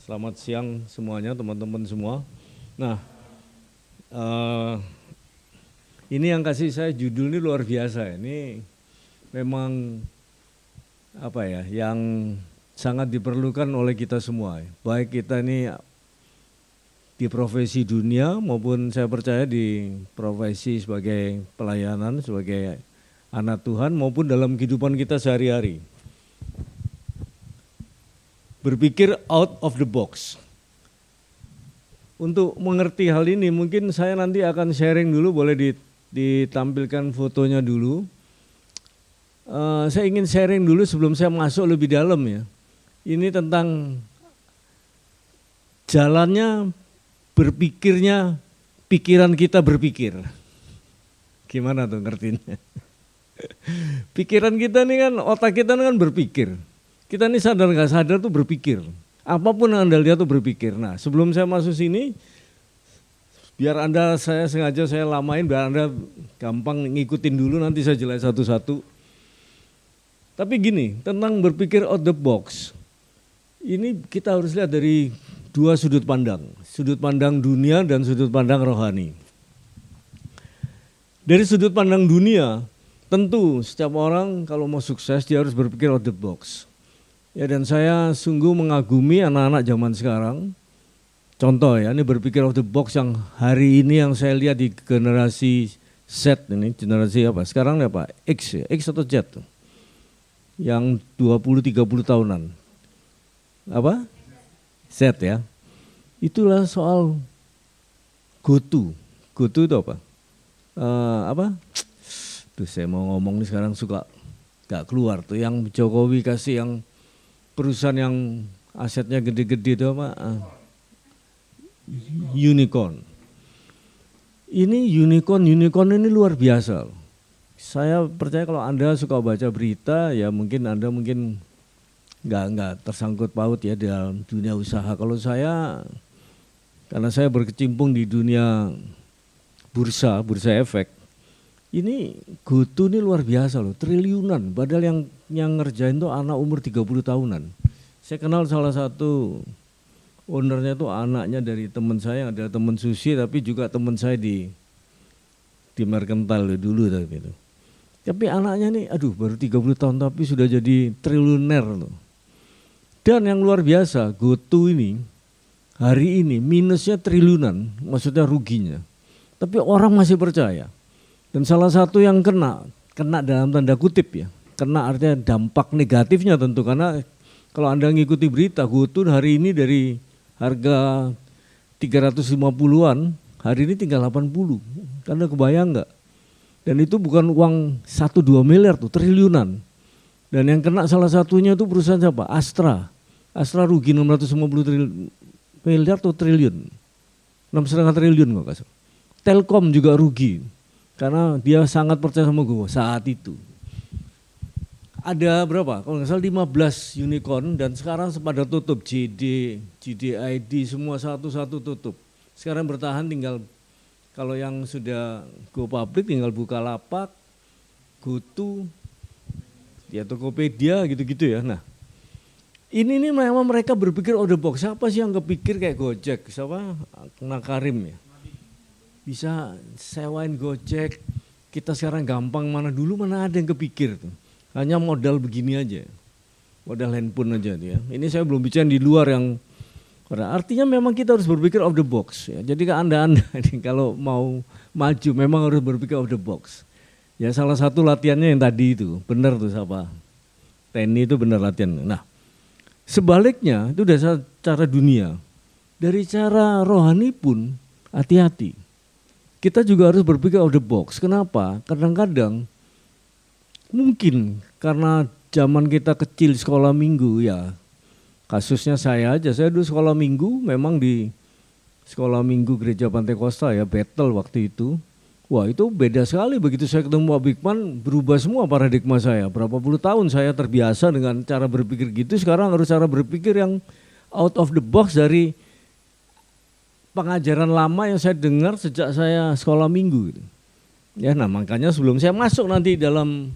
Selamat siang semuanya, teman-teman semua. Nah, eh, ini yang kasih saya judul ini luar biasa. Ini memang apa ya, yang sangat diperlukan oleh kita semua. Baik kita ini di profesi dunia maupun saya percaya di profesi sebagai pelayanan, sebagai anak Tuhan maupun dalam kehidupan kita sehari-hari. Berpikir out of the box. Untuk mengerti hal ini mungkin saya nanti akan sharing dulu, boleh ditampilkan fotonya dulu. Saya ingin sharing dulu sebelum saya masuk lebih dalam ya. Ini tentang jalannya berpikirnya, pikiran kita berpikir. Gimana tuh ngertinya? Pikiran kita nih kan, otak kita nih kan berpikir. Kita nih sadar nggak sadar tuh berpikir. Apapun yang Anda lihat tuh berpikir. Nah, sebelum saya masuk sini, biar saya sengaja saya lamain, biar Anda gampang ngikutin dulu, nanti saya jelaskan satu-satu. Tapi gini, tentang berpikir out the box, ini kita harus lihat dari dua sudut pandang dunia dan sudut pandang rohani. Dari sudut pandang dunia, tentu setiap orang kalau mau sukses dia harus berpikir out the box. Ya, dan saya sungguh mengagumi anak-anak zaman sekarang. Contoh ya, ini berpikir out the box yang hari ini yang saya lihat di generasi Z ini, generasi apa? Sekarang ini apa? X ya, X atau Z tuh? Yang 20-30 tahunan. Apa? Z ya. Itulah soal go-to. Go-to itu apa? Apa? Tuh saya mau ngomong nih sekarang suka gak keluar tuh. Yang Jokowi kasih yang perusahaan yang asetnya gede-gede itu apa? Unicorn. Ini unicorn ini luar biasa. Saya percaya kalau Anda suka baca berita ya mungkin Anda nggak tersangkut paut ya dalam dunia usaha. Kalau saya, karena saya berkecimpung di dunia bursa efek, ini GoTo ini luar biasa loh, triliunan. Padahal yang ngerjain tuh anak umur 30 tahunan. Saya kenal salah satu ownernya tuh anaknya dari teman saya yang adalah teman Susi, tapi juga teman saya di Mercantile dulu gitu. Tapi anaknya nih, aduh baru 30 tahun tapi sudah jadi triliuner loh. Dan yang luar biasa, GoTo ini hari ini minusnya triliunan, maksudnya ruginya. Tapi orang masih percaya. Dan salah satu yang kena dalam tanda kutip ya, kena artinya dampak negatifnya tentu, karena kalau Anda ngikuti berita, GoTo hari ini dari harga 350-an, hari ini tinggal 80, Anda kebayang nggak? Dan itu bukan uang 1-2 miliar tuh, triliunan. Dan yang kena salah satunya itu perusahaan siapa? Astra rugi 650 miliar tuh triliun, 6,5 triliun kok kasar. Telkom juga rugi, karena dia sangat percaya sama gue saat itu. Ada berapa? Kalau nggak salah 15 unicorn dan sekarang pada tutup, JD.ID semua satu-satu tutup. Sekarang bertahan tinggal, kalau yang sudah go public tinggal Bukalapak, GoTo, ya Tokopedia gitu-gitu ya. Nah, ini memang mereka berpikir out the box. Siapa sih yang kepikir kayak Gojek? Siapa? Nakarim ya. Bisa sewain Gojek, kita sekarang gampang, mana dulu mana ada yang kepikir tuh. Hanya modal begini aja, modal handphone aja ya. Ini saya belum bicara di luar yang, artinya memang kita harus berpikir out the box ya. Jadi Anda ini kalau mau maju memang harus berpikir out the box. Ya salah satu latihannya yang tadi itu, benar tuh siapa? Tenny itu benar latihan. Nah, sebaliknya itu udah cara dunia. Dari cara rohani pun hati-hati. Kita juga harus berpikir out the box. Kenapa? Kadang-kadang mungkin karena zaman kita kecil sekolah minggu ya, kasusnya saya aja, saya dulu sekolah minggu memang di sekolah minggu gereja Pantai Kosta ya, battle waktu itu. Wah itu beda sekali, begitu saya ketemu Pak Bigman berubah semua paradigma saya. Berapa puluh tahun saya terbiasa dengan cara berpikir gitu, sekarang harus cara berpikir yang out of the box dari pengajaran lama yang saya dengar sejak saya sekolah minggu gitu. Ya, nah makanya sebelum saya masuk nanti dalam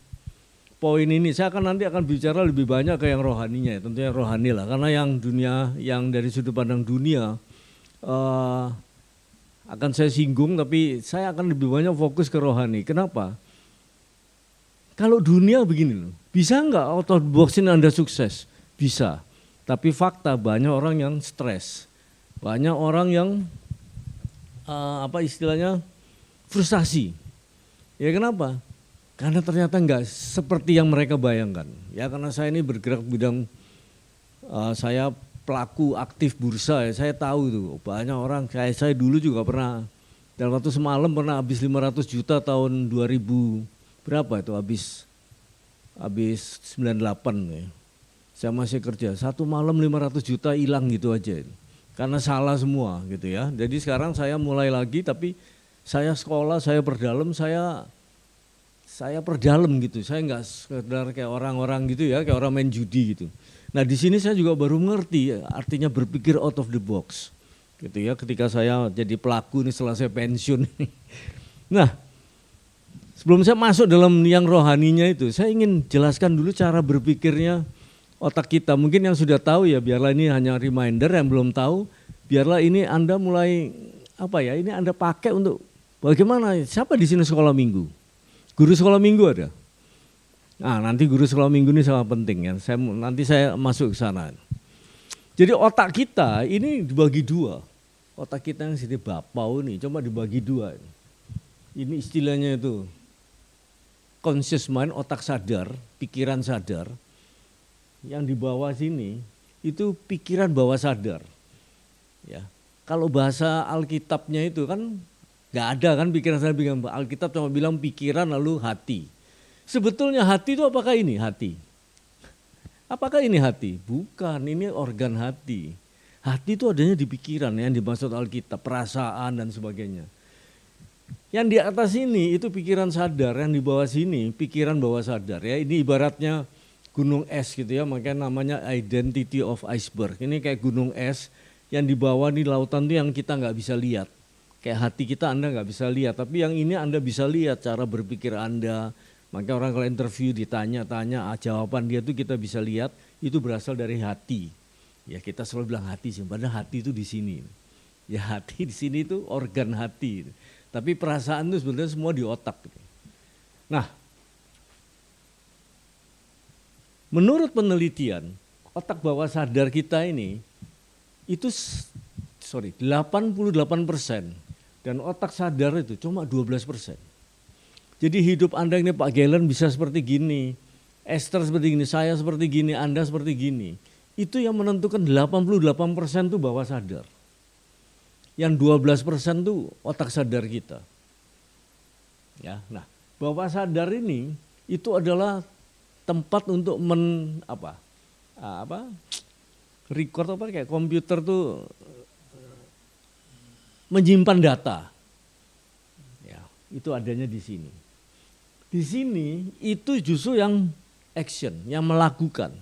poin ini. Saya nanti akan bicara lebih banyak ke yang rohaninya, ya, tentunya rohani lah. Karena yang dunia, yang dari sudut pandang dunia akan saya singgung, tapi saya akan lebih banyak fokus ke rohani. Kenapa? Kalau dunia begini loh, bisa nggak out of the box ini Anda sukses? Bisa. Tapi fakta banyak orang yang stres, banyak orang yang istilahnya frustasi. Ya kenapa? Karena ternyata nggak seperti yang mereka bayangkan. Ya karena saya ini bergerak bidang, saya pelaku aktif bursa ya, saya tahu itu banyak orang. Saya dulu juga pernah dalam waktu semalam pernah habis 500 juta tahun 2000 berapa itu habis 98 ya. Saya masih kerja, satu malam 500 juta hilang gitu aja. Karena salah semua gitu ya. Jadi sekarang saya mulai lagi, tapi saya sekolah, saya perdalam, saya perdalam gitu. Saya nggak sekedar kayak orang-orang gitu ya, kayak orang main judi gitu. Nah di sini saya juga baru mengerti ya, artinya berpikir out of the box gitu ya. Ketika saya jadi pelaku ini setelah saya pensiun. Nah sebelum saya masuk dalam yang rohaninya itu, saya ingin jelaskan dulu cara berpikirnya otak kita. Mungkin yang sudah tahu ya, biarlah ini hanya reminder. Yang belum tahu, biarlah ini Anda mulai ini Anda pakai untuk bagaimana. Siapa di sini sekolah minggu? Guru sekolah minggu ada? Nah nanti guru sekolah minggu ini sangat penting ya. Nanti saya masuk ke sana. Jadi otak kita ini dibagi dua. Otak kita yang sini bapau ini, coba dibagi dua. Ini istilahnya itu conscious mind, otak sadar, pikiran sadar. Yang di bawah sini itu pikiran bawah sadar. Ya, kalau bahasa Alkitabnya itu kan nggak ada kan pikiran sadar, Alkitab cuma bilang pikiran lalu hati. Sebetulnya hati itu apakah ini hati? Apakah ini hati? Bukan, ini organ hati. Hati itu adanya di pikiran yang dimaksud Alkitab, perasaan dan sebagainya. Yang di atas ini itu pikiran sadar, yang di bawah sini pikiran bawah sadar ya. Ini ibaratnya gunung es gitu ya, makanya namanya identity of iceberg. Ini kayak gunung es yang di bawah di lautan itu yang kita nggak bisa lihat. Kayak hati kita Anda nggak bisa lihat, tapi yang ini Anda bisa lihat cara berpikir Anda. Makanya orang kalau interview ditanya-tanya, jawaban dia tuh kita bisa lihat itu berasal dari hati. Ya kita selalu bilang hati sih, padahal hati itu di sini. Ya hati di sini itu organ hati. Tapi perasaan itu sebenarnya semua di otak. Nah, menurut penelitian, otak bawah sadar kita ini itu 88% dan otak sadar itu cuma 12%. Jadi hidup Anda ini Pak Galen bisa seperti gini, Esther seperti gini, saya seperti gini, Anda seperti gini. Itu yang menentukan 88% itu bawah sadar. Yang 12% itu otak sadar kita. Ya, nah, bawah sadar ini itu adalah tempat untuk record kayak komputer tuh menyimpan data. Ya, itu adanya di sini. Di sini itu justru yang action, yang melakukan,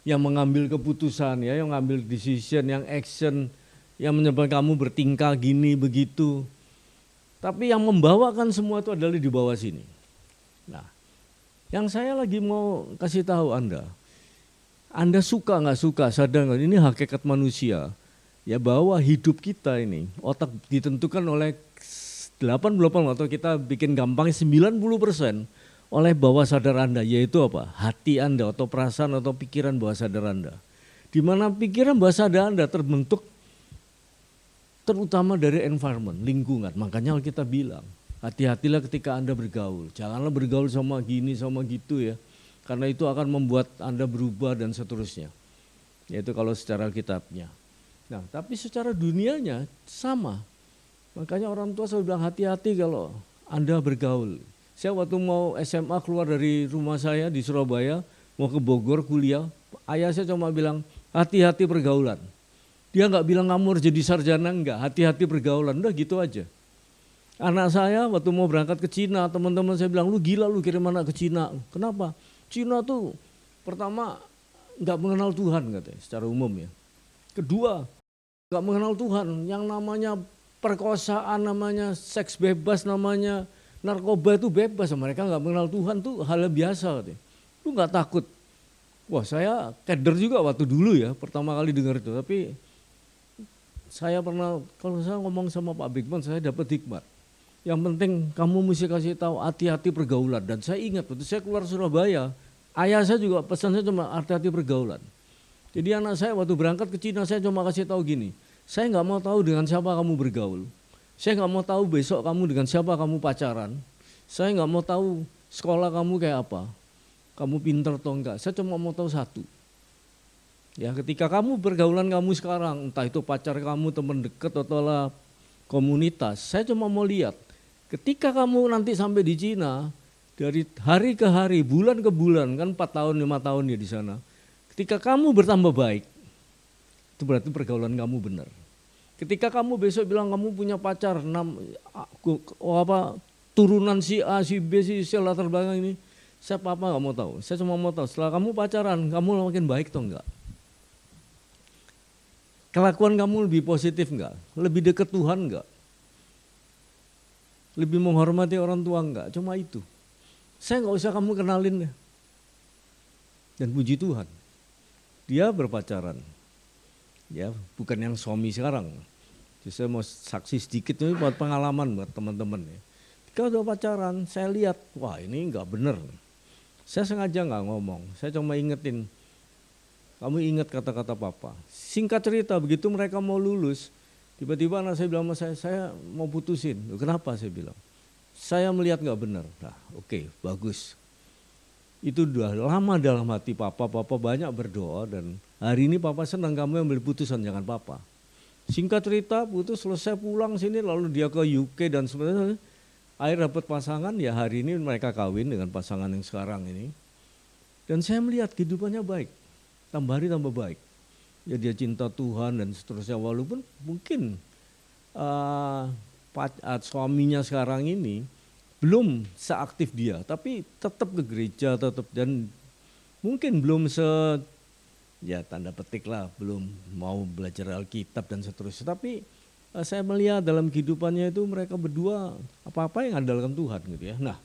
yang mengambil keputusan ya, yang mengambil decision, yang action, yang menyebabkan kamu bertingkah gini begitu. Tapi yang membawakan semua itu adalah di bawah sini. Nah, yang saya lagi mau kasih tahu Anda suka nggak suka, sadar nggak, ini hakikat manusia. Ya bahwa hidup kita ini, otak ditentukan oleh 88 atau kita bikin gampang 90% oleh bawah sadar Anda, yaitu apa? Hati Anda atau perasaan atau pikiran bawah sadar Anda. Di mana pikiran bawah sadar Anda terbentuk terutama dari environment, lingkungan. Makanya kita bilang, hati-hatilah ketika Anda bergaul. Janganlah bergaul sama gini, sama gitu ya. Karena itu akan membuat Anda berubah dan seterusnya. Yaitu kalau secara Alkitabnya. Nah, tapi secara dunianya sama. Makanya orang tua selalu bilang hati-hati kalau Anda bergaul. Saya waktu mau SMA keluar dari rumah saya di Surabaya, mau ke Bogor kuliah, ayah saya cuma bilang hati-hati pergaulan. Dia nggak bilang kamu harus jadi sarjana, enggak, hati-hati pergaulan, udah gitu aja. Anak saya waktu mau berangkat ke Cina, teman-teman saya bilang, lu gila lu kirim anak ke Cina. Kenapa? Cina tuh pertama nggak mengenal Tuhan katanya secara umum ya. Kedua, nggak mengenal Tuhan, yang namanya perkosaan, namanya seks bebas, namanya narkoba itu bebas. Mereka nggak mengenal Tuhan tuh hal biasa katanya. Lu nggak takut? Wah, saya keder juga waktu dulu ya, pertama kali dengar itu. Tapi saya pernah, kalau saya ngomong sama Pak Bigman, saya dapat hikmat. Yang penting kamu mesti kasih tahu hati-hati pergaulan. Dan saya ingat waktu saya keluar Surabaya, ayah saya juga pesan saya cuma hati-hati pergaulan. Jadi anak saya waktu berangkat ke Cina saya cuma kasih tahu gini, saya nggak mau tahu dengan siapa kamu bergaul. Saya nggak mau tahu besok kamu dengan siapa kamu pacaran. Saya nggak mau tahu sekolah kamu kayak apa. Kamu pinter atau enggak. Saya cuma mau tahu satu. Ya, ketika kamu pergaulan kamu sekarang, entah itu pacar kamu, teman dekat atau lah komunitas, saya cuma mau lihat. Ketika kamu nanti sampai di Cina, dari hari ke hari, bulan ke bulan, kan 4 tahun, 5 tahun ya di sana. Ketika kamu bertambah baik, itu berarti pergaulan kamu benar. Ketika kamu besok bilang kamu punya pacar, turunan si A, si B, si C, latar belakang ini, saya apa nggak mau tahu. Saya cuma mau tahu, setelah kamu pacaran, kamu makin baik atau enggak? Kelakuan kamu lebih positif enggak? Lebih dekat Tuhan enggak? Lebih menghormati orang tua enggak? Cuma itu. Saya enggak usah kamu kenalin. Dan puji Tuhan, dia berpacaran. Ya, bukan yang suami sekarang. Jadi saya mau saksi sedikit ini buat pengalaman buat teman-teman. Ketika udah pacaran, saya lihat, wah ini enggak benar. Saya sengaja enggak ngomong, saya cuma ingetin. Kamu ingat kata-kata papa. Singkat cerita, begitu mereka mau lulus, tiba-tiba anak saya bilang sama saya mau putusin. Kenapa saya bilang? Saya melihat nggak benar. Nah, oke, bagus. Itu udah lama dalam hati papa banyak berdoa dan hari ini papa senang kamu yang ambil putusan, jangan papa. Singkat cerita, putus selesai pulang sini lalu dia ke UK dan sebagainya. Akhir dapat pasangan, ya hari ini mereka kawin dengan pasangan yang sekarang ini. Dan saya melihat kehidupannya baik. Tambah hari tambah baik. Ya dia cinta Tuhan dan seterusnya, walaupun mungkin suaminya sekarang ini belum seaktif dia, tapi tetap ke gereja, tetap, dan mungkin belum ya tanda petik lah, belum mau belajar Alkitab dan seterusnya. Tapi saya melihat dalam kehidupannya itu mereka berdua apa-apa yang andalkan Tuhan gitu ya. Nah,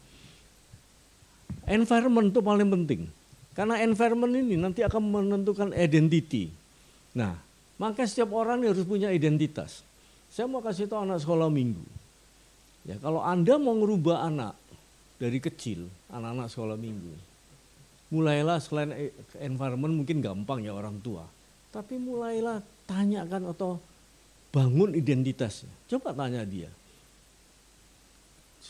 environment itu paling penting. Karena environment ini nanti akan menentukan identity. Nah, maka setiap orang harus punya identitas. Saya mau kasih tahu anak sekolah minggu. Ya, kalau Anda mau merubah anak dari kecil, anak-anak sekolah minggu, mulailah selain environment mungkin gampang ya orang tua. Tapi mulailah tanyakan atau bangun identitasnya. Coba tanya dia.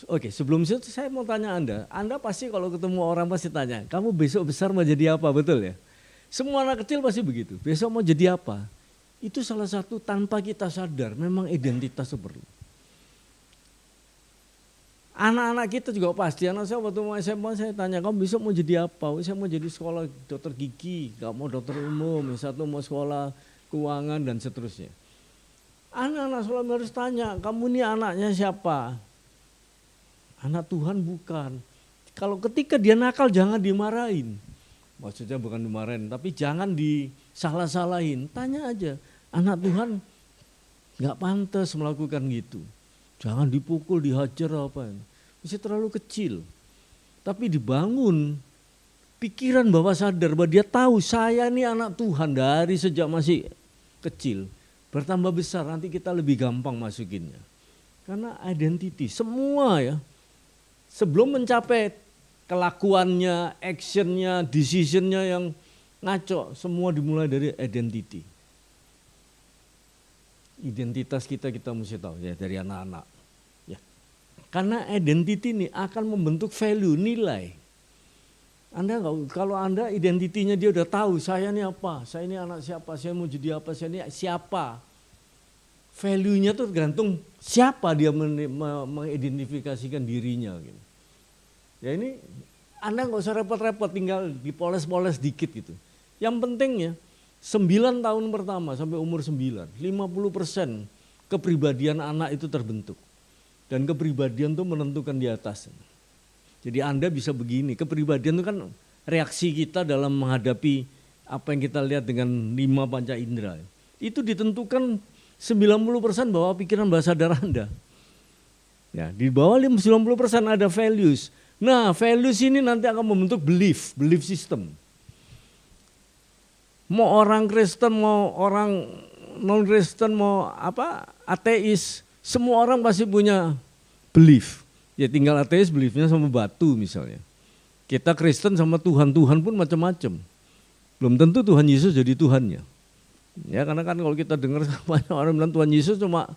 Oke, sebelum itu saya mau tanya Anda pasti kalau ketemu orang pasti tanya, kamu besok besar mau jadi apa, betul ya? Semua anak kecil pasti begitu, besok mau jadi apa? Itu salah satu tanpa kita sadar, memang identitas itu perlu. Anak-anak kita juga pasti, anak saya waktu mau SMA saya tanya, kamu besok mau jadi apa? Saya mau jadi sekolah dokter gigi, gak mau dokter umum, yang satu mau sekolah keuangan dan seterusnya. Anak-anak sekolah harus tanya, kamu ini anaknya siapa? Anak Tuhan bukan. Kalau ketika dia nakal jangan dimarahin. Maksudnya bukan dimarahin, tapi jangan disalah-salahin. Tanya aja, anak Tuhan gak pantas melakukan gitu. Jangan dipukul, dihajar apa. Masih terlalu kecil. Tapi dibangun pikiran bahwa sadar bahwa dia tahu saya ini anak Tuhan dari sejak masih kecil. Bertambah besar nanti kita lebih gampang masukinnya. Karena identity semua ya. Sebelum mencapai kelakuannya, actionnya, decisionnya yang ngaco, semua dimulai dari identity. Identitas kita mesti tahu ya dari anak-anak. Ya. Karena identity ini akan membentuk value, nilai. Kalau Anda identitinya dia udah tahu, saya ini apa, saya ini anak siapa, saya mau jadi apa, saya ini siapa. Value-nya tuh tergantung siapa dia mengidentifikasikan dirinya. Gitu. Ya ini Anda nggak usah repot-repot, tinggal dipoles-poles dikit gitu. Yang pentingnya 9 tahun pertama sampai umur 9, 50% kepribadian anak itu terbentuk. Dan kepribadian itu menentukan di atas. Jadi Anda bisa begini, kepribadian itu kan reaksi kita dalam menghadapi apa yang kita lihat dengan 5 panca indera. Itu ditentukan 90% bahwa pikiran bahasa sadar Anda. Ya, di bawah 90% ada values. Nah, values ini nanti akan membentuk belief system. Mau orang Kristen, mau orang non-Kristen, mau ateis, semua orang pasti punya belief. Ya tinggal ateis beliefnya sama batu misalnya. Kita Kristen sama Tuhan pun macam-macam. Belum tentu Tuhan Yesus jadi Tuhannya. Ya karena kan kalau kita dengar banyak orang bilang Tuhan Yesus cuma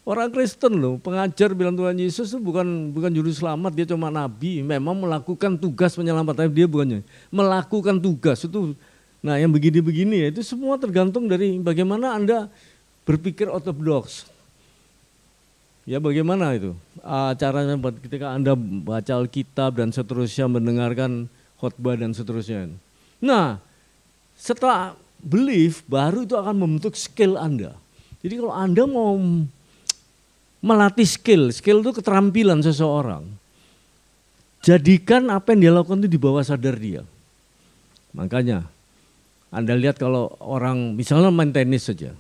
orang Kristen loh, pengajar bilang Tuhan Yesus itu bukan juru selamat, dia cuma nabi, memang melakukan tugas penyelamat, tapi dia bukannya melakukan tugas itu. Nah yang begini-begini ya, itu semua tergantung dari bagaimana Anda berpikir ortodoks. Ya bagaimana itu caranya ketika Anda baca Alkitab dan seterusnya, mendengarkan khotbah dan seterusnya. Nah setelah belief baru itu akan membentuk skill Anda. Jadi kalau Anda mau melatih skill itu keterampilan seseorang. Jadikan apa yang dia lakukan itu di bawah sadar dia. Makanya Anda lihat kalau orang misalnya main tenis saja,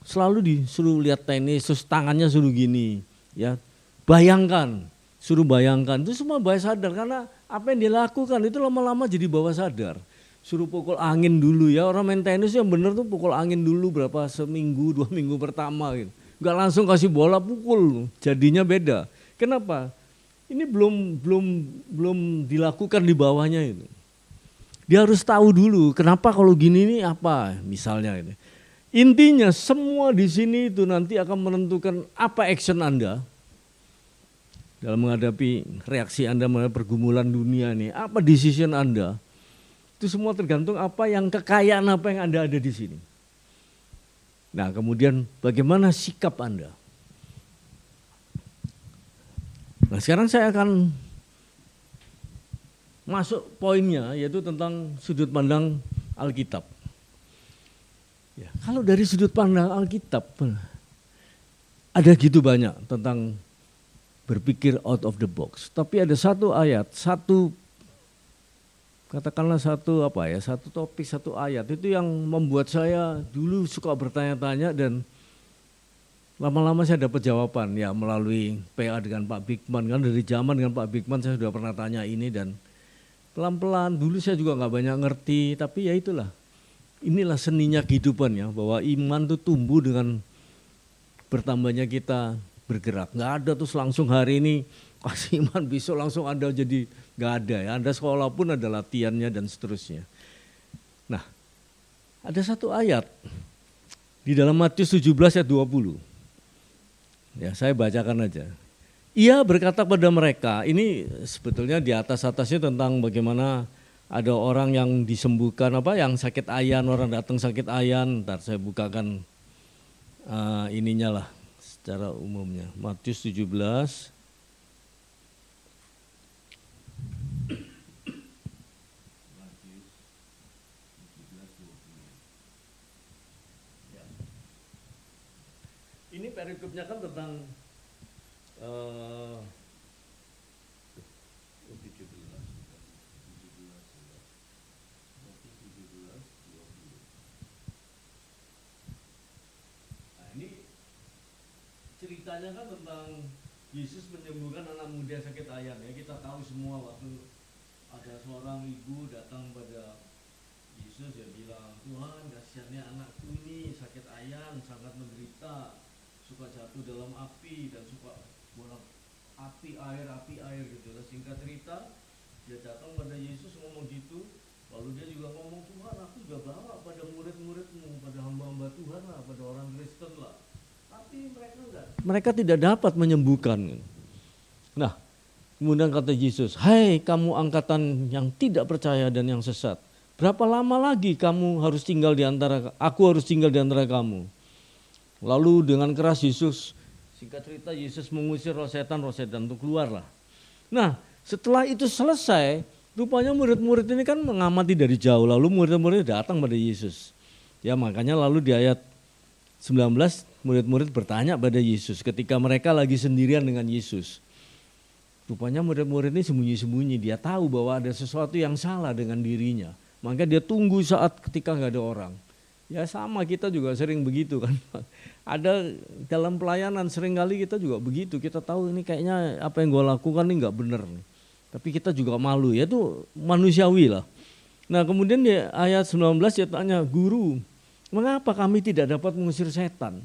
selalu disuruh lihat tenis, terus tangannya suruh gini, ya suruh bayangkan, itu semua bawah sadar karena apa yang dia lakukan itu lama-lama jadi bawah sadar. Suruh pukul angin dulu ya, orang main tenis yang benar tuh pukul angin dulu berapa seminggu, 2 minggu pertama gitu. Enggak langsung kasih bola pukul, jadinya beda. Kenapa? Ini belum dilakukan di bawahnya itu. Dia harus tahu dulu kenapa kalau gini nih apa misalnya ini. Intinya semua di sini itu nanti akan menentukan apa action Anda dalam menghadapi reaksi Anda menghadapi pergumulan dunia nih, apa decision Anda. Itu semua tergantung apa yang kekayaan apa yang Anda ada di sini. Nah kemudian bagaimana sikap Anda? Nah sekarang saya akan masuk poinnya yaitu tentang sudut pandang Alkitab. Ya, kalau dari sudut pandang Alkitab ada gitu banyak tentang berpikir out of the box. Tapi ada satu ayat, katakanlah satu topik, satu ayat itu yang membuat saya dulu suka bertanya-tanya dan lama-lama saya dapat jawaban ya melalui PA dengan Pak Bigman, kan dari zaman dengan Pak Bigman saya sudah pernah tanya ini dan pelan-pelan dulu saya juga nggak banyak ngerti, tapi ya inilah seninya kehidupan ya, bahwa iman itu tumbuh dengan bertambahnya kita bergerak. Nggak ada terus langsung hari ini kasih iman, besok langsung Anda jadi nggak ada ya. Anda sekolah pun ada latihannya dan seterusnya. Nah, ada satu ayat di dalam Matius 17 ayat 20. Ya, saya bacakan aja. Ia berkata pada mereka, ini sebetulnya di atas-atasnya tentang bagaimana ada orang yang disembuhkan yang sakit ayan, orang datang sakit ayan. Ntar saya bukakan ininya lah secara umumnya. Matius 17 ini perikopnya kan tentang 17. Nah ini ceritanya kan tentang Yesus menyembuhkan anak muda sakit ayan ya. Kita tahu semua waktu ada seorang ibu datang pada Yesus ya bilang, Tuhan kasihannya anakku ini sakit ayan, sangat menderita, suka jatuh dalam api dan suka bolak api air gitu. Singkat cerita dia datang pada Yesus ngomong gitu, lalu dia juga ngomong, Tuhan aku juga bawa pada murid-muridmu, pada hamba-hamba Tuhan lah, pada orang Kristen lah, tapi mereka tidak dapat menyembuhkan. Nah kemudian kata Yesus, hai kamu angkatan yang tidak percaya dan yang sesat, berapa lama lagi kamu harus tinggal di antara aku harus tinggal di antara kamu? Lalu dengan keras Yesus, singkat cerita Yesus mengusir roh setan itu keluarlah. Nah setelah itu selesai, rupanya murid-murid ini kan mengamati dari jauh, lalu murid-murid datang pada Yesus. Ya makanya lalu di ayat 19 murid-murid bertanya pada Yesus ketika mereka lagi sendirian dengan Yesus. Rupanya murid-murid ini sembunyi-sembunyi, dia tahu bahwa ada sesuatu yang salah dengan dirinya. Maka dia tunggu saat ketika nggak ada orang. Ya sama kita juga sering begitu kan. Ada dalam pelayanan seringkali kita juga begitu. Kita tahu ini kayaknya apa yang gue lakukan ini nggak benar. Tapi kita juga malu, ya itu manusiawi lah. Nah kemudian di ayat 19 dia tanya, guru, mengapa kami tidak dapat mengusir setan?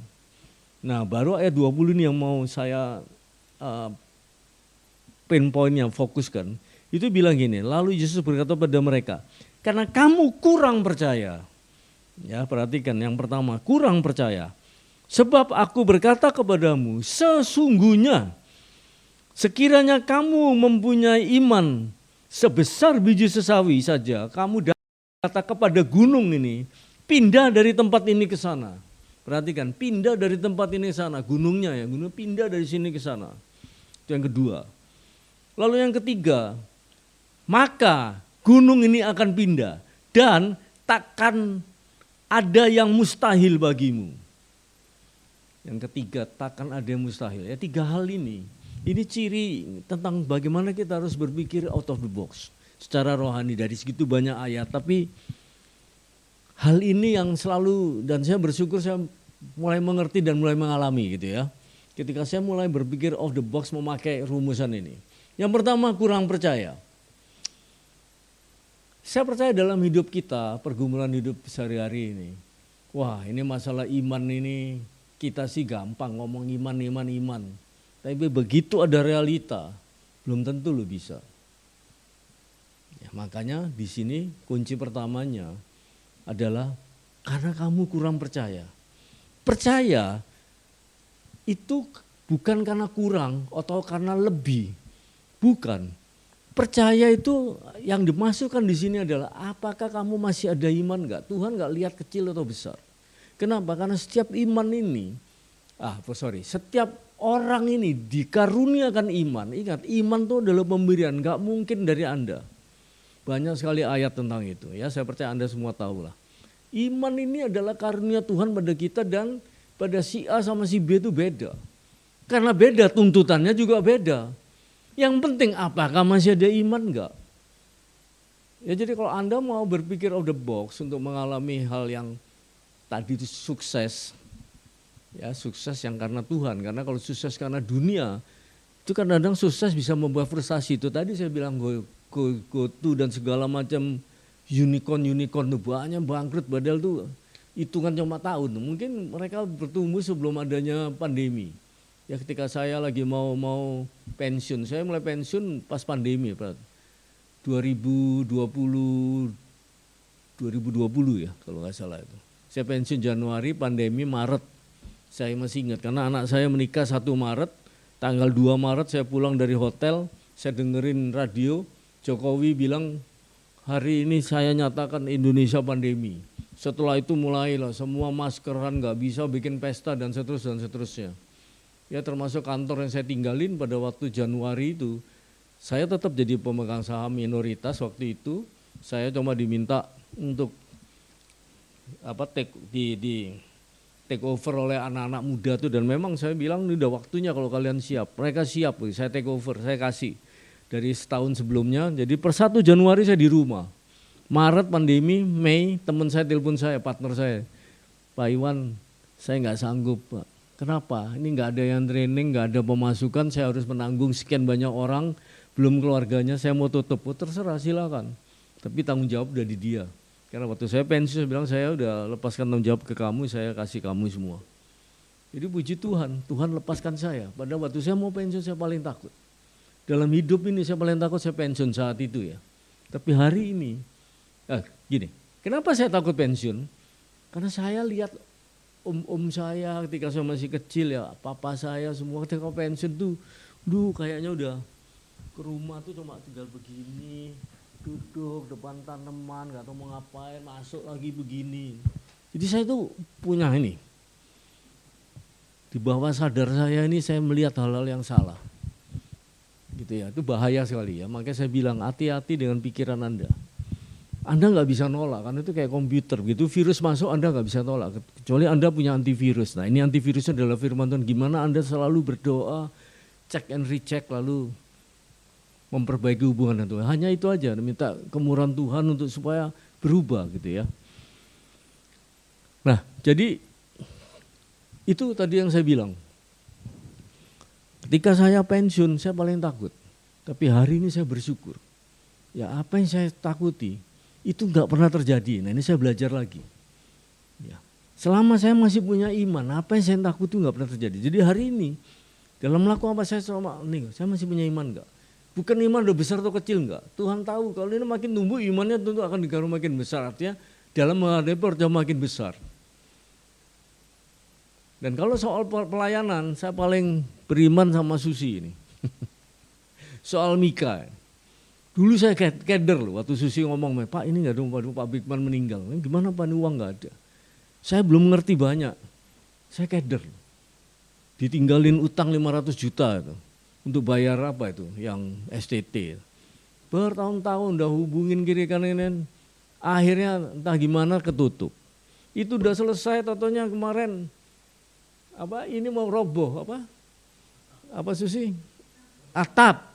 Nah baru ayat 20 ini yang mau saya pinpoint yang fokuskan. Itu bilang gini, lalu Yesus berkata pada mereka, karena kamu kurang percaya. Ya perhatikan yang pertama, kurang percaya. Sebab aku berkata kepadamu, sesungguhnya sekiranya kamu mempunyai iman sebesar biji sesawi saja, kamu kata kepada gunung ini, pindah dari tempat ini ke sana. Perhatikan, pindah dari tempat ini ke sana, gunungnya ya, gunung pindah dari sini ke sana. Itu yang kedua. Lalu yang ketiga, maka gunung ini akan pindah dan takkan ada yang mustahil bagimu. Yang ketiga, takkan ada yang mustahil. Ya 3 hal ini ciri tentang bagaimana kita harus berpikir out of the box secara rohani dari segitu banyak ayat. Tapi hal ini yang selalu, dan saya bersyukur saya mulai mengerti dan mulai mengalami gitu ya. Ketika saya mulai berpikir out of the box memakai rumusan ini. Yang pertama, kurang percaya. Saya percaya dalam hidup kita, pergumulan hidup sehari-hari ini. Wah ini masalah iman ini, kita sih gampang ngomong iman. Tapi begitu ada realita, belum tentu lo bisa. Ya, makanya di sini kunci pertamanya adalah karena kamu kurang percaya. Percaya itu bukan karena kurang atau karena lebih, bukan. Percaya itu yang dimasukkan di sini adalah apakah kamu masih ada iman enggak? Tuhan enggak lihat kecil atau besar. Kenapa? Karena setiap iman ini, setiap orang ini dikaruniakan iman. Ingat, iman itu adalah pemberian, enggak mungkin dari Anda. Banyak sekali ayat tentang itu. Ya, saya percaya Anda semua tahu lah. Iman ini adalah karunia Tuhan pada kita dan pada si A sama si B itu beda. Karena beda, tuntutannya juga beda. Yang penting apakah masih ada iman enggak? Ya jadi kalau Anda mau berpikir out the box untuk mengalami hal yang tadi itu sukses, ya sukses yang karena Tuhan. Karena kalau sukses karena dunia, itu kadang-kadang sukses bisa membuat frustasi. Itu tadi saya bilang GoTo dan segala macam unicorn itu banyak bangkrut, padahal tuh hitungan cuma tahun. Mungkin mereka bertumbuh sebelum adanya pandemi. Ya ketika saya lagi mau pensiun, saya mulai pensiun pas pandemi, Pak. 2020 ya kalau nggak salah itu. Saya pensiun Januari, pandemi Maret. Saya masih ingat karena anak saya menikah 1 Maret, tanggal 2 Maret saya pulang dari hotel, saya dengerin radio, Jokowi bilang hari ini saya nyatakan Indonesia pandemi. Setelah itu mulailah semua maskeran, nggak bisa bikin pesta dan seterusnya. Ya termasuk kantor yang saya tinggalin pada waktu Januari itu, saya tetap jadi pemegang saham minoritas waktu itu. Saya cuma diminta untuk take over oleh anak-anak muda tuh, dan memang saya bilang ini udah waktunya kalau kalian siap. Mereka siap, saya take over, saya kasih dari setahun sebelumnya. Jadi per 1 Januari saya di rumah. Maret pandemi, Mei teman saya telepon saya, partner saya, Pak Iwan, saya nggak sanggup Pak. Kenapa? Ini nggak ada yang training, nggak ada pemasukan, saya harus menanggung sekian banyak orang, belum keluarganya, saya mau tutup. Oh, terserah silakan, tapi tanggung jawab udah di dia. Karena waktu saya pensiun saya bilang saya udah lepaskan tanggung jawab ke kamu, saya kasih kamu semua. Jadi puji Tuhan, Tuhan lepaskan saya. Pada waktu saya mau pensiun saya paling takut. Dalam hidup ini saya paling takut saya pensiun saat itu ya. Tapi hari ini, gini, kenapa saya takut pensiun? Karena saya lihat om saya ketika saya masih kecil ya, papa saya semua ketika pensiun tuh, kayaknya udah ke rumah tuh cuma tinggal begini, duduk depan tanaman, gak tahu mau ngapain, masuk lagi begini. Jadi saya tuh punya ini, di bawah sadar saya ini saya melihat hal-hal yang salah. Gitu ya, itu bahaya sekali ya. Makanya saya bilang hati-hati dengan pikiran Anda. Anda nggak bisa nolak, karena itu kayak komputer gitu, virus masuk Anda nggak bisa nolak, kecuali Anda punya antivirus. Nah ini antivirusnya adalah firman Tuhan, gimana Anda selalu berdoa, check and recheck, lalu memperbaiki hubungan dengan Tuhan. Hanya itu aja, minta kemurahan Tuhan untuk supaya berubah gitu ya. Nah jadi itu tadi yang saya bilang, ketika saya pensiun saya paling takut. Tapi hari ini saya bersyukur. Ya apa yang saya takuti itu nggak pernah terjadi. Nah ini saya belajar lagi. Ya. Selama saya masih punya iman, apa yang saya takuti nggak pernah terjadi. Jadi hari ini dalam melakukan apa saya masih punya iman nggak? Bukan iman udah besar atau kecil enggak. Tuhan tahu kalau ini makin tumbuh imannya tentu akan digaruk makin besar. Artinya dalam menghadapi perjuangan makin besar. Dan kalau soal pelayanan saya paling beriman sama Susi ini. Soal Mika. Dulu saya keder loh waktu Susi ngomong, Pak ini enggak ada, Pak Bigman meninggal. Gimana Pak, ini uang enggak ada. Saya belum ngerti banyak. Saya keder. Ditinggalin utang 500 juta itu. Untuk bayar apa itu, yang STT. Bertahun-tahun udah hubungin kiri kanan, akhirnya entah gimana ketutup. Itu udah selesai, totonya kemarin, ini mau roboh, apa Susi? Atap.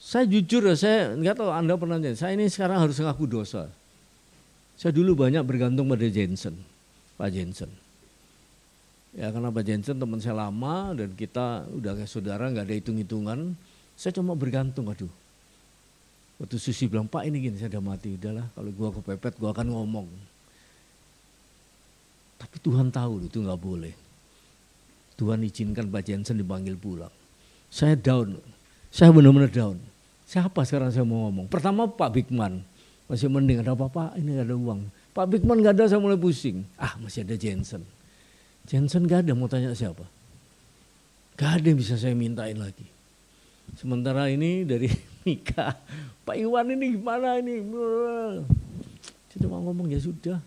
Saya jujur ya, saya nggak tahu Anda pernah lihat, saya ini sekarang harus ngaku dosa. Saya dulu banyak bergantung pada Jensen, Pak Jensen. Ya karena Pak Jensen teman saya lama dan kita udah kayak saudara, nggak ada hitung-hitungan. Saya cuma bergantung, Waktu Susi bilang, Pak ini gini, saya udah mati, udahlah kalau gua kepepet gua akan ngomong. Tapi Tuhan tahu itu nggak boleh. Tuhan izinkan Pak Jensen dipanggil pulang. Saya down, saya benar-benar down. Siapa sekarang saya mau ngomong? Pertama Pak Bigman, masih mending ada apa-apa, ini nggak ada uang. Pak Bigman nggak ada, saya mulai pusing. Masih ada Jensen. Jensen gak ada, mau tanya siapa? Gak ada yang bisa saya mintain lagi. Sementara ini dari Mika, Pak Iwan ini gimana ini? Saya cuma ngomong ya sudah.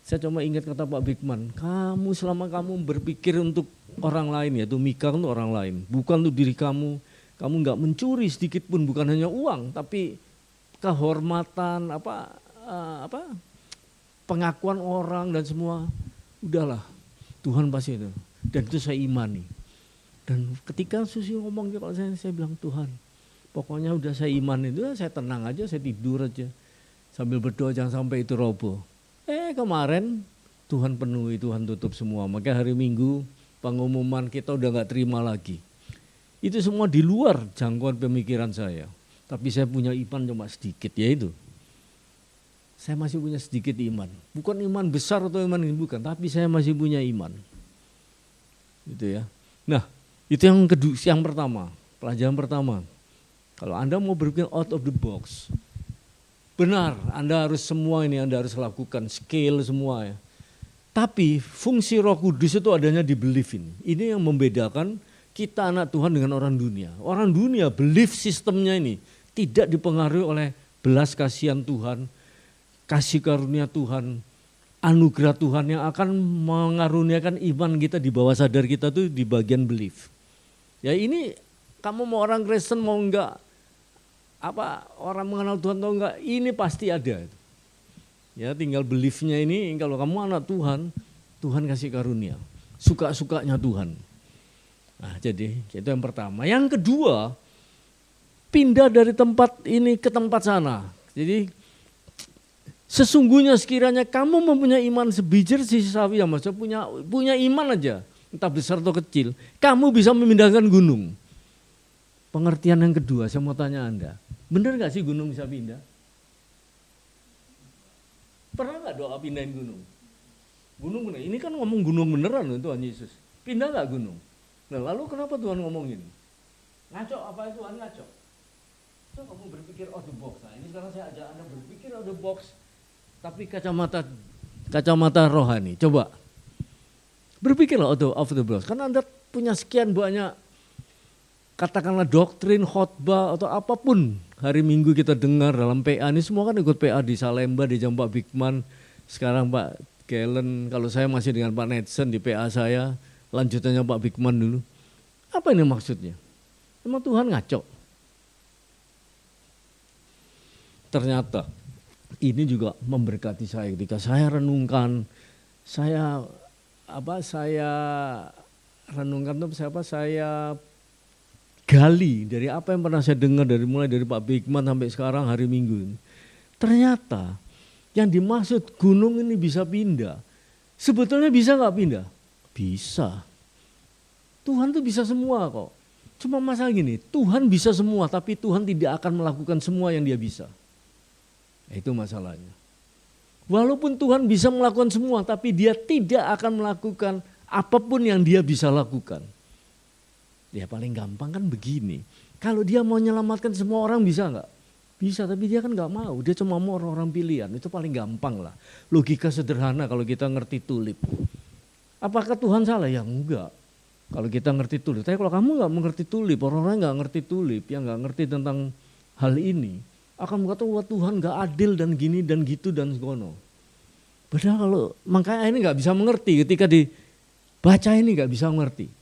Saya cuma ingat kata Pak Bigman, kamu selama kamu berpikir untuk orang lain, yaitu Mika untuk orang lain, bukan untuk diri kamu gak mencuri sedikit pun, bukan hanya uang, tapi kehormatan, pengakuan orang dan semua, udahlah. Tuhan pasti itu, dan itu saya imani. Dan ketika Susi ngomong kalau saya bilang Tuhan, pokoknya udah saya imani itu, saya tenang aja, saya tidur aja, sambil berdoa jangan sampai itu roboh. Kemarin Tuhan penuhi, Tuhan tutup semua, maka hari Minggu pengumuman kita udah nggak terima lagi. Itu semua di luar jangkauan pemikiran saya, tapi saya punya iman cuma sedikit, yaitu saya masih punya sedikit iman. Bukan iman besar atau iman ini, bukan. Tapi saya masih punya iman. Gitu ya. Nah, itu yang kedua, yang pertama. Pelajaran pertama. Kalau Anda mau berpikir out of the box. Benar, Anda harus semua ini, Anda harus lakukan. Scale semua ya. Tapi fungsi Roh Kudus itu adanya di belief ini. Ini yang membedakan kita anak Tuhan dengan orang dunia. Orang dunia, belief sistemnya ini tidak dipengaruhi oleh belas kasihan Tuhan, kasih karunia Tuhan, anugerah Tuhan yang akan mengaruniakan iman kita di bawah sadar kita tuh di bagian belief. Ya ini kamu mau orang Kristen mau enggak, orang mengenal Tuhan atau enggak, ini pasti ada. Ya tinggal beliefnya ini, kalau kamu anak Tuhan, Tuhan kasih karunia, suka-sukanya Tuhan. Nah jadi itu yang pertama. Yang kedua, pindah dari tempat ini ke tempat sana. Jadi sesungguhnya sekiranya kamu mempunyai iman sebiji sisi sawi, ya maksudnya punya iman aja, entah besar atau kecil, kamu bisa memindahkan gunung. Pengertian yang kedua, saya mau tanya Anda, benar gak sih gunung bisa pindah? Pernah gak doa pindahin gunung? Gunung bener, ini kan ngomong gunung beneran loh Tuhan Yesus. Pindah gak gunung? Nah lalu kenapa Tuhan ngomong ini? Ngaco, apa Tuhan ngaco? So kamu berpikir out the box. Nah ini sekarang saya ajak Anda berpikir out the box. Tapi kacamata rohani, coba berpikirlah out of the box. Karena Anda punya sekian banyak, katakanlah doktrin, khotbah atau apapun hari Minggu kita dengar dalam PA ini, semua kan ikut PA di Salemba, di jam Pak Bigman, sekarang Pak Galen, kalau saya masih dengan Pak Netsen di PA saya, lanjutannya Pak Bigman dulu. Apa ini maksudnya? Emang Tuhan ngaco? Ternyata ini juga memberkati saya ketika saya renungkan, saya gali dari apa yang pernah saya dengar mulai dari Pak Bigman sampai sekarang hari Minggu ini. Ternyata yang dimaksud gunung ini bisa pindah. Sebetulnya bisa nggak pindah? Bisa. Tuhan tuh bisa semua kok. Cuma masalah gini, Tuhan bisa semua tapi Tuhan tidak akan melakukan semua yang dia bisa. Itu masalahnya. Walaupun Tuhan bisa melakukan semua tapi dia tidak akan melakukan apapun yang dia bisa lakukan. Ya paling gampang kan begini, kalau dia mau menyelamatkan semua orang bisa nggak? Bisa, tapi dia kan nggak mau, dia cuma mau orang-orang pilihan, itu paling gampang lah. Logika sederhana kalau kita ngerti tulip. Apakah Tuhan salah? Ya enggak. Kalau kita ngerti tulip, tapi kalau kamu nggak mengerti tulip, orang-orang nggak ngerti tulip, yang nggak ngerti tentang hal ini, akan berkata wah Tuhan nggak adil dan gini dan gitu dan segono. Padahal kalau makanya ini nggak bisa mengerti, ketika dibaca ini nggak bisa mengerti.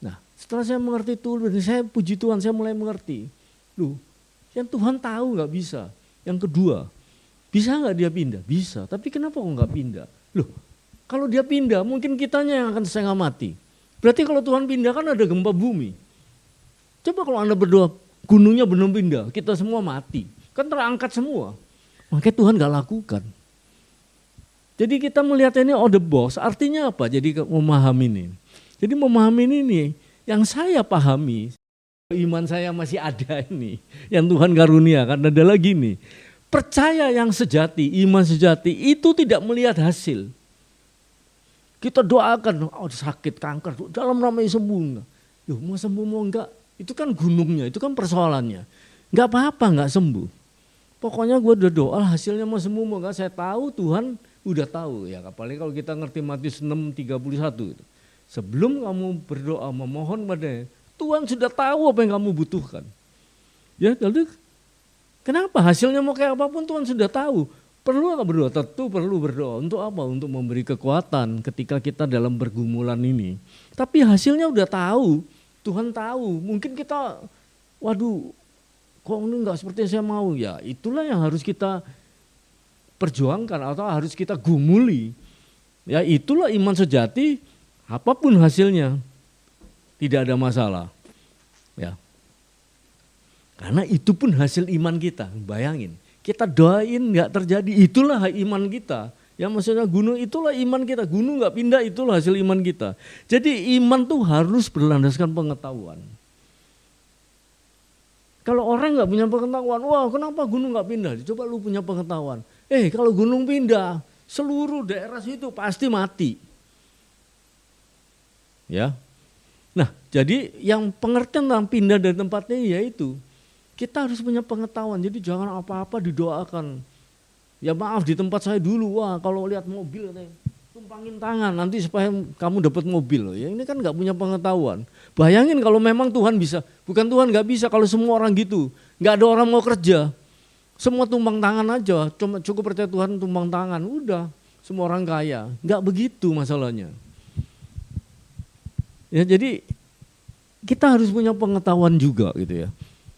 Nah setelah saya mengerti tulip, saya puji Tuhan, saya mulai mengerti. Loh, yang Tuhan tahu nggak bisa. Yang kedua, bisa nggak dia pindah? Bisa, tapi kenapa kok nggak pindah? Loh, kalau dia pindah mungkin kitanya yang akan setengah mati. Berarti kalau Tuhan pindah kan ada gempa bumi. Coba kalau Anda berdoa gunungnya belum pindah, kita semua mati. Kan terangkat semua. Makanya Tuhan gak lakukan. Jadi kita melihat ini oh the box, artinya apa? Jadi memahami ini. Jadi memahami ini yang saya pahami, iman saya masih ada ini. Yang Tuhan karuniakan adalah gini. Percaya yang sejati, iman sejati itu tidak melihat hasil. Kita doakan, oh sakit kanker, dalam nama Yesus sembuh. Loh, mau sembuh mau enggak, itu kan gunungnya, itu kan persoalannya. Enggak apa-apa enggak sembuh. Pokoknya gue udah doa hasilnya mau sembuh mau enggak, saya tahu Tuhan udah tahu. Ya apalagi kalau kita ngerti Matius 6:31. Itu. Sebelum kamu berdoa memohon padanya, Tuhan sudah tahu apa yang kamu butuhkan. Ya lalu kenapa hasilnya mau kayak apapun Tuhan sudah tahu. Perlu nggak berdoa? Tentu perlu berdoa. Untuk apa? Untuk memberi kekuatan ketika kita dalam pergumulan ini. Tapi hasilnya udah tahu, Tuhan tahu. Mungkin kita, waduh, kok ini nggak seperti yang saya mau. Ya itulah yang harus kita perjuangkan atau harus kita gumuli. Ya itulah iman sejati, apapun hasilnya tidak ada masalah. Ya, karena itu pun hasil iman kita. Bayangin. Kita doain nggak terjadi, itulah iman kita. Ya maksudnya gunung itulah iman kita, gunung nggak pindah itulah hasil iman kita. Jadi iman tuh harus berlandaskan pengetahuan. Kalau orang nggak punya pengetahuan, wah kenapa gunung nggak pindah? Coba lu punya pengetahuan. Kalau gunung pindah, seluruh daerah situ pasti mati. Ya, nah jadi yang pengertian tentang pindah dari tempatnya yaitu kita harus punya pengetahuan, jadi jangan apa-apa didoakan. Ya maaf di tempat saya dulu, wah kalau lihat mobil tumpangin tangan nanti supaya kamu dapat mobil. Ya ini kan nggak punya pengetahuan. Bayangin kalau memang Tuhan bisa, bukan Tuhan nggak bisa kalau semua orang gitu, nggak ada orang mau kerja, semua tumpang tangan aja, cuma cukup percaya Tuhan tumpang tangan, udah semua orang kaya. Nggak begitu masalahnya. Ya jadi kita harus punya pengetahuan juga gitu ya.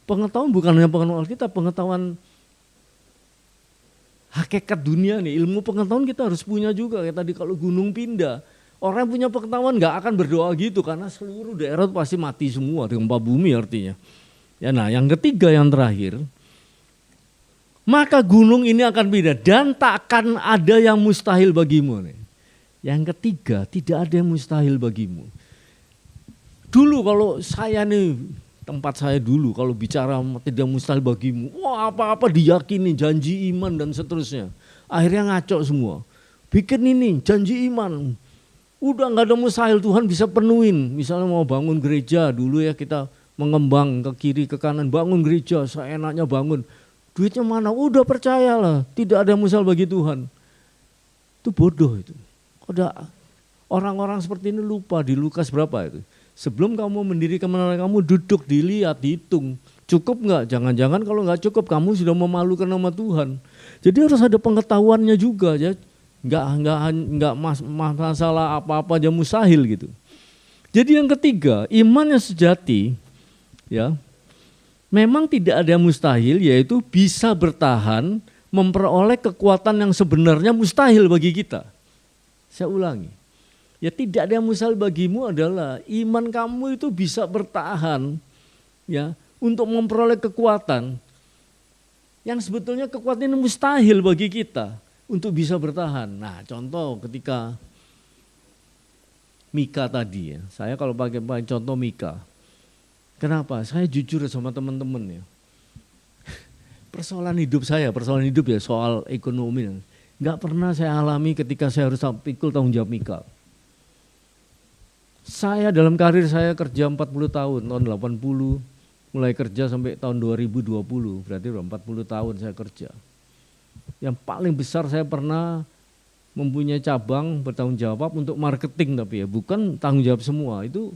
Pengetahuan bukan hanya pengetahuan kita, pengetahuan hakikat dunia nih, ilmu pengetahuan kita harus punya juga. Kayak tadi kalau gunung pindah, orang yang punya pengetahuan nggak akan berdoa gitu karena seluruh daerah itu pasti mati semua, gempa bumi artinya. Ya, nah yang ketiga yang terakhir, maka gunung ini akan pindah dan takkan ada yang mustahil bagimu. Nih. Yang ketiga, tidak ada yang mustahil bagimu. Dulu kalau saya nih, tempat saya dulu kalau bicara tidak mustahil bagimu, wah apa-apa diyakini, janji iman dan seterusnya. Akhirnya ngaco semua. Bikin ini, janji iman. Udah gak ada mustahil, Tuhan bisa penuhin. Misalnya mau bangun gereja, dulu ya kita mengembang ke kiri ke kanan, bangun gereja, seenaknya bangun. Duitnya mana? Udah percayalah, tidak ada mustahil bagi Tuhan. Itu bodoh itu. Udah orang-orang seperti ini lupa di Lukas berapa itu. Sebelum kamu mendirikan menara kamu duduk dilihat dihitung cukup nggak? Jangan-jangan kalau nggak cukup kamu sudah memalukan nama Tuhan. Jadi harus ada pengetahuannya juga ya. Nggak masalah apa-apa aja mustahil gitu. Jadi yang ketiga iman yang sejati ya memang tidak ada yang mustahil yaitu bisa bertahan memperoleh kekuatan yang sebenarnya mustahil bagi kita. Saya ulangi. Ya tidak ada yang mustahil bagimu adalah iman kamu itu bisa bertahan ya untuk memperoleh kekuatan yang sebetulnya kekuatan ini mustahil bagi kita untuk bisa bertahan. Nah contoh ketika Mika tadi ya, saya kalau pakai contoh Mika. Kenapa? Saya jujur sama teman-teman ya. Persoalan hidup ya soal ekonomi. Nggak pernah saya alami ketika saya harus pikul tanggung jawab Mika. Saya dalam karir saya kerja 40 tahun, tahun 80, mulai kerja sampai tahun 2020, berarti udah 40 tahun saya kerja. Yang paling besar saya pernah mempunyai cabang bertanggung jawab untuk marketing tapi ya, bukan tanggung jawab semua, itu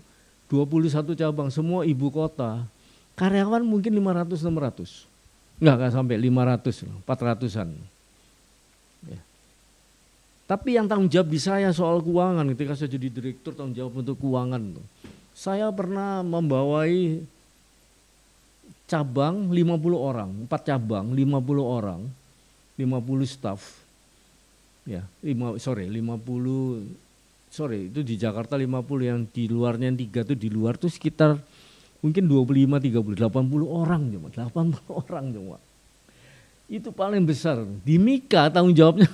21 cabang, semua ibu kota. Karyawan mungkin 500-600, enggak sampai 500, 400-an. Ya. Tapi yang tanggung jawab di saya soal keuangan, ketika saya jadi direktur tanggung jawab untuk keuangan. Saya pernah membawai cabang 50 orang, 4 cabang 50 orang, 50 staf. Ya, 50 itu di Jakarta 50, yang di luarnya 3 itu di luar tuh sekitar mungkin 25, 30, 80 orang cuma, 80 orang cuma. Itu paling besar. Di Mika tanggung jawabnya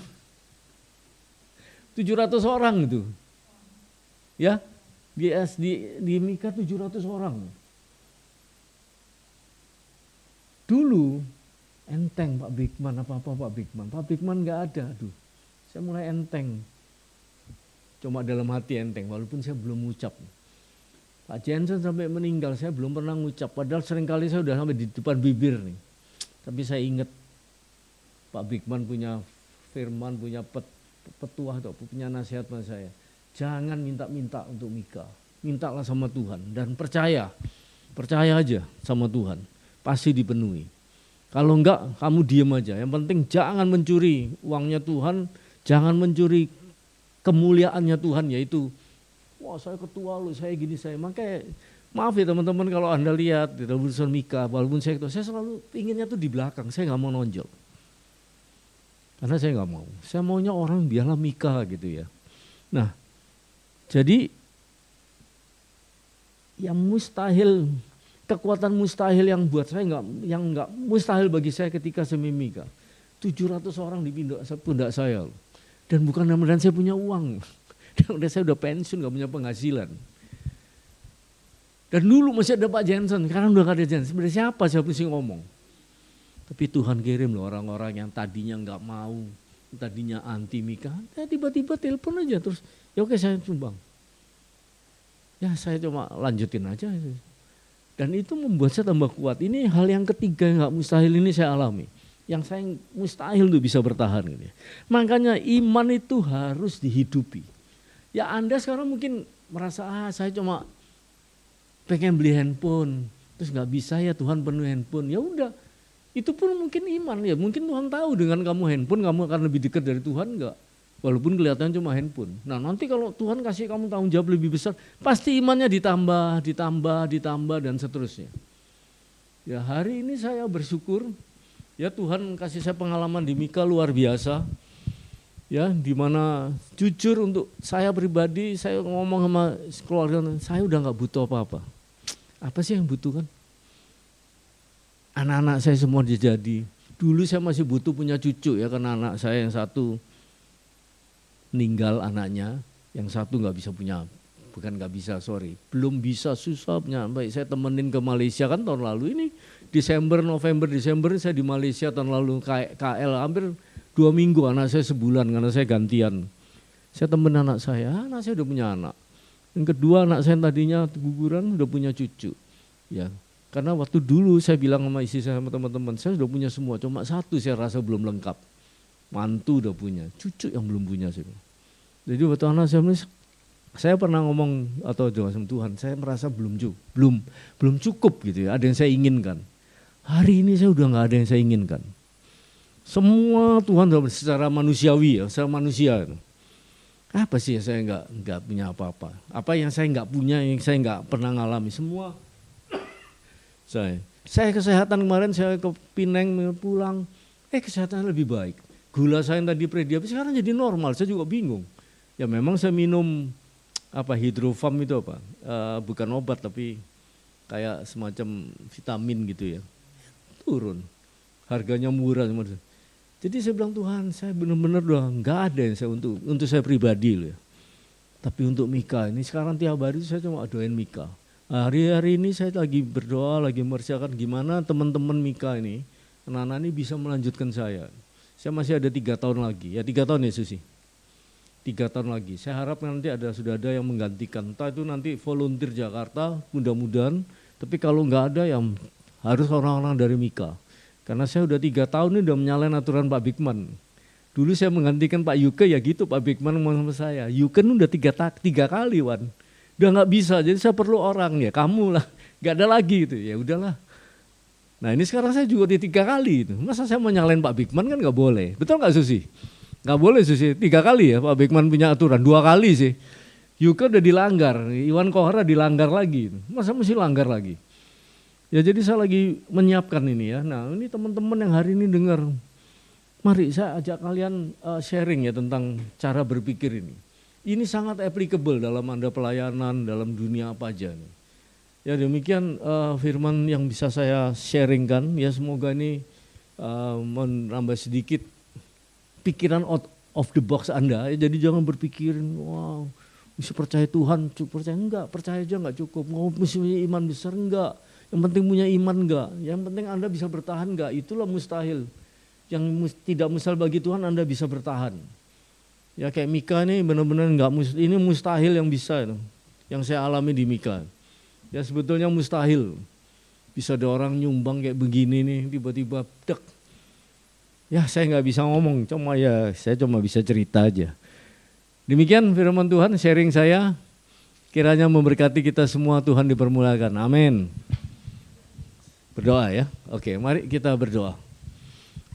700 orang itu. Ya. Di Mika 700 orang. Dulu enteng Pak Bigman, apa-apa Pak Bigman. Pak Bigman enggak ada, aduh. Saya mulai enteng. Cuma dalam hati enteng, walaupun saya belum ngucap. Pak Jensen sampai meninggal, saya belum pernah ngucap. Padahal seringkali saya udah sampai di depan bibir nih. Tapi saya ingat Pak Bigman punya firman, punya petuah atau punya nasihat sama saya. Jangan minta-minta untuk Mika. Mintalah sama Tuhan dan percaya aja sama Tuhan. Pasti dipenuhi. Kalau enggak, kamu diam aja. Yang penting jangan mencuri uangnya Tuhan, jangan mencuri kemuliaannya Tuhan, yaitu wah saya ketua lu, saya gini, saya. Makanya maaf ya teman-teman kalau Anda lihat di dalam urusan Mika, walaupun saya ketua, saya selalu inginnya tuh di belakang, saya nggak mau nonjol. Karena saya nggak mau, saya maunya orang biarlah Mika gitu ya. Nah, jadi yang mustahil, kekuatan mustahil yang buat saya nggak mustahil bagi saya ketika semi Mika. 700 orang di pundak saya loh. Dan bukan dan saya punya uang. Dan saya udah pensiun, nggak punya penghasilan. Dan dulu masih ada Pak Jensen, sekarang udah gak ada Jensen. Sebenarnya siapa sih ngomong? Tapi Tuhan kirim loh orang-orang yang tadinya nggak mau, tadinya anti Mika, tiba-tiba telepon aja terus, ya oke saya sumbang. Ya saya cuma lanjutin aja. Dan itu membuat saya tambah kuat. Ini hal yang ketiga yang nggak mustahil ini saya alami. Yang saya mustahil tuh bisa bertahan. Gitu. Makanya iman itu harus dihidupi. Ya Anda sekarang mungkin merasa saya cuma pengen beli handphone, terus nggak bisa ya Tuhan penuh handphone. Ya udah. Itu pun mungkin iman ya, mungkin Tuhan tahu dengan kamu handphone kamu akan lebih dekat dari Tuhan enggak? Walaupun kelihatannya cuma handphone. Nah nanti kalau Tuhan kasih kamu tanggung jawab lebih besar, pasti imannya ditambah dan seterusnya. Ya hari ini saya bersyukur, ya Tuhan kasih saya pengalaman di Mika luar biasa. Ya dimana jujur untuk saya pribadi, saya ngomong sama keluarga, saya udah gak butuh apa-apa. Apa sih yang butuh kan? Anak-anak saya semua jadi. Dulu saya masih butuh punya cucu ya, karena anak saya yang satu meninggal anaknya, yang satu belum bisa susah nyampe. Saya temenin ke Malaysia kan tahun lalu ini November Desember saya di Malaysia tahun lalu KL hampir 2 minggu, anak saya sebulan karena saya gantian. Saya temen anak saya udah punya anak. Yang kedua anak saya tadinya guguran udah punya cucu. Ya. Karena waktu dulu saya bilang sama istri saya sama teman-teman, saya sudah punya semua, cuma satu saya rasa belum lengkap. Mantu udah punya, cucu yang belum punya sih. Jadi waktu anak saya pernah ngomong atau doa sama Tuhan, saya merasa belum cukup gitu ya, ada yang saya inginkan. Hari ini saya udah nggak ada yang saya inginkan. Semua Tuhan secara manusiawi ya, secara manusia. Apa sih ya saya nggak punya apa-apa? Apa yang saya nggak punya, yang saya nggak pernah ngalami semua. Saya kesehatan kemarin saya ke Pineng pulang, kesehatan lebih baik. Gula saya yang tadi prediabetes sekarang jadi normal, saya juga bingung. Ya memang saya minum hidrofam itu bukan obat tapi kayak semacam vitamin gitu ya. Turun, harganya murah. Jadi saya bilang Tuhan, saya benar-benar nggak ada yang saya untuk saya pribadi loh ya. Tapi untuk Mika ini sekarang tiap hari saya cuma doain Mika. Hari-hari ini saya lagi berdoa, lagi mersiakan gimana teman-teman Mika ini, anak-anak ini bisa melanjutkan saya. Saya masih ada 3 tahun lagi, ya 3 tahun ya Susi. 3 tahun lagi, saya harap nanti sudah ada yang menggantikan, entah itu nanti volunteer Jakarta, mudah-mudahan, tapi kalau nggak ada yang harus orang-orang dari Mika. Karena saya udah 3 tahun ini udah menyalahin aturan Pak Bigman. Dulu saya menggantikan Pak Yuke ya gitu, Pak Bigman ngomong sama saya, Yuke udah 3 kali Wan. Udah nggak bisa, jadi saya perlu orang ya, kamu lah, nggak ada lagi gitu, ya udahlah. Nah ini sekarang saya juga di 3 kali itu, masa saya mau nyalain Pak Bigman kan nggak boleh, betul nggak Susi? Nggak boleh Susi, 3 kali ya Pak Bigman punya aturan, 2 kali sih. Yuke udah dilanggar, Iwan Kohara dilanggar lagi, masa mesti langgar lagi? Ya jadi saya lagi menyiapkan ini ya, nah ini teman-teman yang hari ini dengar, mari saya ajak kalian sharing ya tentang cara berpikir ini. Ini sangat applicable dalam Anda pelayanan, dalam dunia apa aja. Ya demikian firman yang bisa saya sharingkan, ya semoga ini menambah sedikit pikiran out of the box Anda. Ya, jadi jangan berpikir, wow bisa percaya Tuhan, percaya enggak, percaya aja enggak cukup, mau mesti punya iman besar enggak, yang penting punya iman enggak, yang penting Anda bisa bertahan enggak, itulah mustahil. Yang tidak mustahil bagi Tuhan Anda bisa bertahan. Ya kayak Mika ini benar-benar ini mustahil yang bisa, yang saya alami di Mika. Ya sebetulnya mustahil, bisa ada orang nyumbang kayak begini nih, tiba-tiba dek. Ya saya nggak bisa ngomong, saya cuma bisa cerita aja. Demikian firman Tuhan, sharing saya, kiranya memberkati kita semua, Tuhan dipermulakan, amin. Berdoa ya, oke mari kita berdoa.